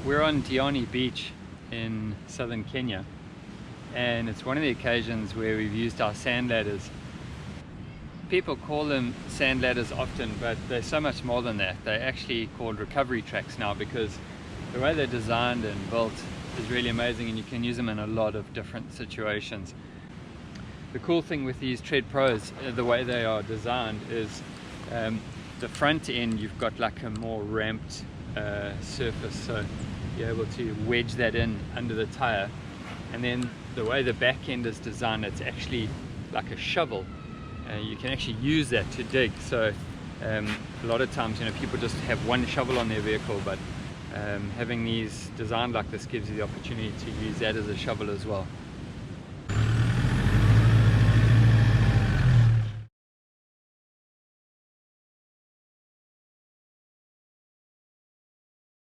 We're on Diani Beach in southern Kenya, and it's one of the occasions where we've used our sand ladders. People call them sand ladders often, but they're so much more than that. They're actually called recovery tracks now, because the way they're designed and built is really amazing, and you can use them in a lot of different situations. The cool thing with these Tread Pros, the way they are designed, is the front end you've got like a more ramped surface, so you're able to wedge that in under the tire, and then the way the back end is designed, it's actually like a shovel. You can actually use that to dig. So a lot of times, people just have one shovel on their vehicle, but having these designed like this gives you the opportunity to use that as a shovel as well.